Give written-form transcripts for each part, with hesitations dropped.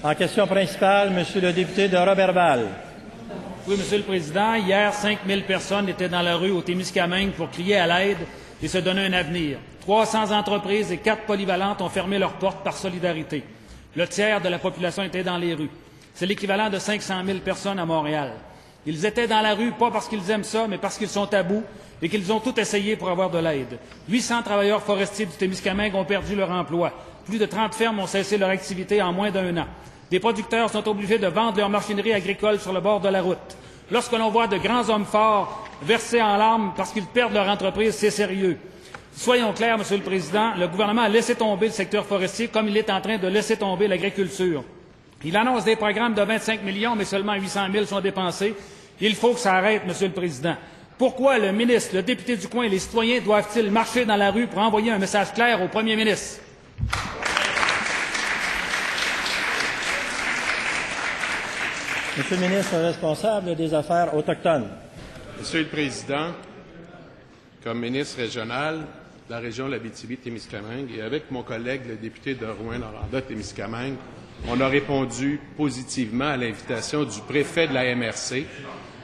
En question principale, Monsieur le député de Roberval. Oui, Monsieur le Président. Hier, 5 000 personnes étaient dans la rue au Témiscamingue pour crier à l'aide et se donner un avenir. 300 entreprises et 4 polyvalentes ont fermé leurs portes par solidarité. Le tiers de la population était dans les rues. C'est l'équivalent de 500 000 personnes à Montréal. Ils étaient dans la rue, pas parce qu'ils aiment ça, mais parce qu'ils sont à bout et qu'ils ont tout essayé pour avoir de l'aide. 800 travailleurs forestiers du Témiscamingue ont perdu leur emploi. Plus de 30 fermes ont cessé leur activité en moins d'1 an. Des producteurs sont obligés de vendre leur machinerie agricole sur le bord de la route. Lorsque l'on voit de grands hommes forts verser en larmes parce qu'ils perdent leur entreprise, c'est sérieux. Soyons clairs, Monsieur le Président, le gouvernement a laissé tomber le secteur forestier comme il est en train de laisser tomber l'agriculture. Il annonce des programmes de 25 millions, mais seulement 800 000 sont dépensés. Il faut que ça arrête, Monsieur le Président. Pourquoi le ministre, le député du coin et les citoyens doivent-ils marcher dans la rue pour envoyer un message clair au premier ministre? Monsieur le ministre responsable des Affaires autochtones. Monsieur le Président, comme ministre régional de la région de l'Abitibi-Témiscamingue et avec mon collègue, le député de Rouyn-Noranda-Témiscamingue, on a répondu positivement à l'invitation du préfet de la MRC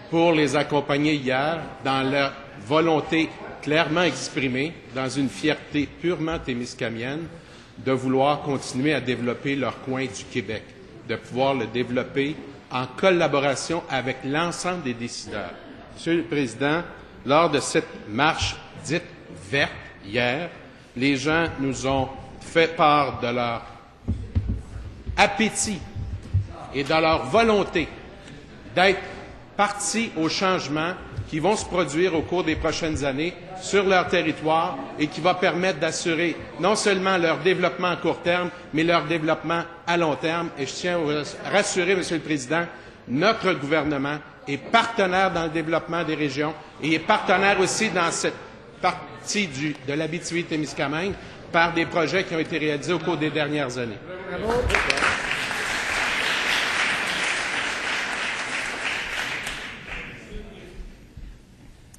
pour les accompagner hier dans leur volonté clairement exprimée, dans une fierté purement témiscamienne, de vouloir continuer à développer leur coin du Québec, de pouvoir le développer en collaboration avec l'ensemble des décideurs. Monsieur le Président, lors de cette marche dite verte hier, les gens nous ont fait part de leur appétit et de leur volonté d'être partie aux changements qui vont se produire au cours des prochaines années sur leur territoire et qui va permettre d'assurer non seulement leur développement à court terme, mais leur développement à long terme. Et je tiens à vous rassurer, Monsieur le Président, notre gouvernement est partenaire dans le développement des régions et est partenaire aussi dans cette partie de l'Abitibi-Témiscamingue par des projets qui ont été réalisés au cours des dernières années.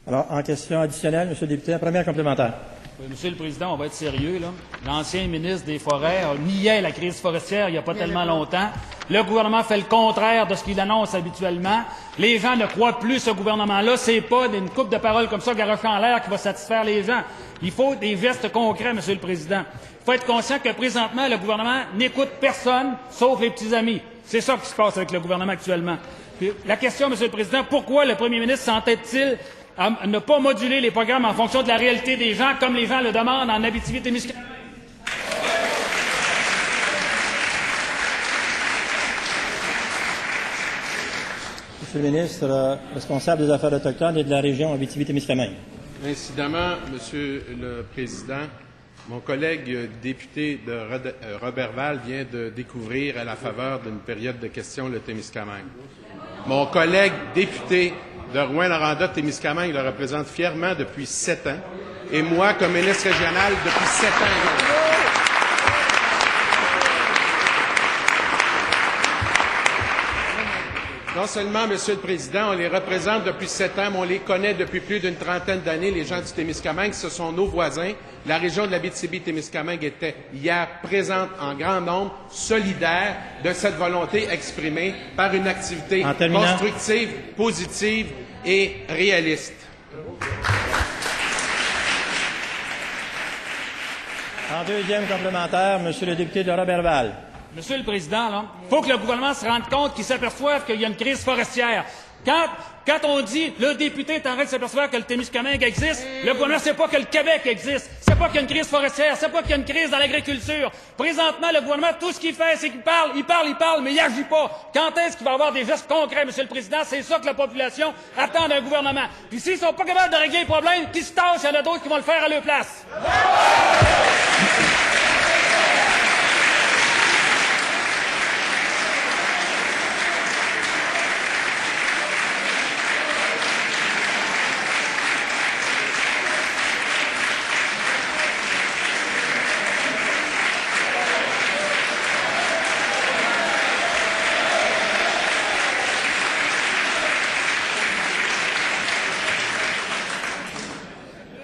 Alors, en question additionnelle, Monsieur le député, la première complémentaire. Oui, Monsieur le Président, on va être sérieux, là. L'ancien ministre des Forêts niait la crise forestière il n'y a pas tellement longtemps. Le gouvernement fait le contraire de ce qu'il annonce habituellement. Les gens ne croient plus ce gouvernement-là. C'est pas une coupe de paroles comme ça garochée en l'air qui va satisfaire les gens. Il faut des gestes concrets, Monsieur le Président. Il faut être conscient que présentement, le gouvernement n'écoute personne, sauf les petits amis. C'est ça qui se passe avec le gouvernement actuellement. Puis, la question, Monsieur le Président, pourquoi le premier ministre s'entête-t-il à ne pas moduler les programmes en fonction de la réalité des gens, comme les gens le demandent en Abitibi-Témiscamingue? Monsieur le ministre responsable des Affaires autochtones et de la région Abitibi-Témiscamingue. Incidemment, Monsieur le Président, mon collègue député de Roberval vient de découvrir à la faveur d'une période de questions le Témiscamingue. Mon collègue député de Rouyn-Noranda-Témiscamingue le représente fièrement depuis 7 ans, et moi, comme ministre régional, depuis 7 ans. Non seulement, Monsieur le Président, on les représente depuis 7 ans, mais on les connaît depuis plus d'une trentaine d'années, les gens du Témiscamingue. Ce sont nos voisins. La région de l'Abitibi-Témiscamingue était hier présente en grand nombre, solidaire de cette volonté exprimée par une activité constructive, positive et réaliste. En deuxième complémentaire, Monsieur le député de Roberval. Monsieur le Président, il faut que le gouvernement se rende compte qu'il s'aperçoive qu'il y a une crise forestière. Quand on dit le député est en train de s'apercevoir que le Témiscamingue existe, le gouvernement ne sait pas que le Québec existe, c'est pas qu'il y a une crise forestière, c'est pas qu'il y a une crise dans l'agriculture. Présentement, le gouvernement, tout ce qu'il fait, c'est qu'il parle, mais il agit pas. Quand est-ce qu'il va y avoir des gestes concrets, Monsieur le Président? C'est ça que la population attend d'un gouvernement. Puis s'ils sont pas capables de régler les problèmes, qu'ils se tassent, il y en a d'autres qui vont le faire à leur place.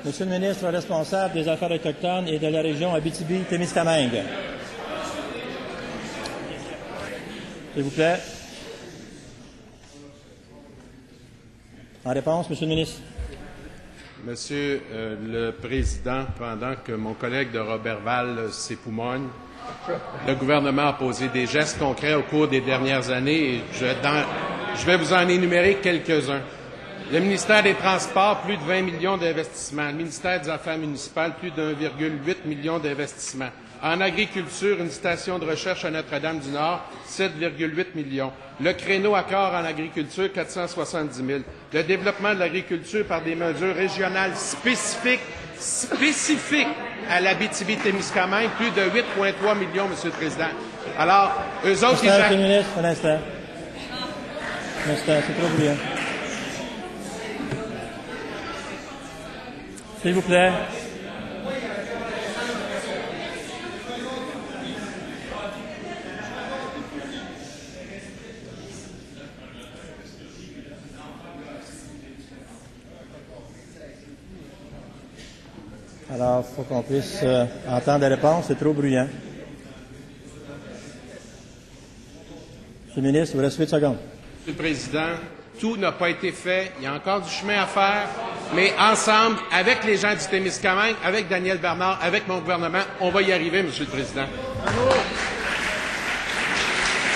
Monsieur le ministre responsable des Affaires autochtones et de la région Abitibi-Témiscamingue. S'il vous plaît. En réponse, Monsieur le ministre. Monsieur le Président, pendant que mon collègue de Robertval s'époumonne, le gouvernement a posé des gestes concrets au cours des dernières années et je vais vous en énumérer quelques-uns. Le ministère des Transports, plus de 20 millions d'investissements. Le ministère des Affaires municipales, plus de 1,8 million d'investissements. En agriculture, une station de recherche à Notre-Dame-du-Nord, 7,8 millions. Le créneau accord en agriculture, 470 000. Le développement de l'agriculture par des mesures régionales spécifiques à l'Abitibi-Témiscamingue, plus de 8,3 millions, Monsieur le Président. Alors, eux autres, Monsieur le ministre, un instant. Un instant, c'est trop bruyant. S'il vous plaît. Alors, il faut qu'on puisse entendre la réponse. C'est trop bruyant. Monsieur le ministre, il vous reste 8 secondes. Monsieur le Président, tout n'a pas été fait. Il y a encore du chemin à faire. Mais ensemble, avec les gens du Témiscamingue, avec Daniel Bernard, avec mon gouvernement, on va y arriver, Monsieur le Président. Bravo.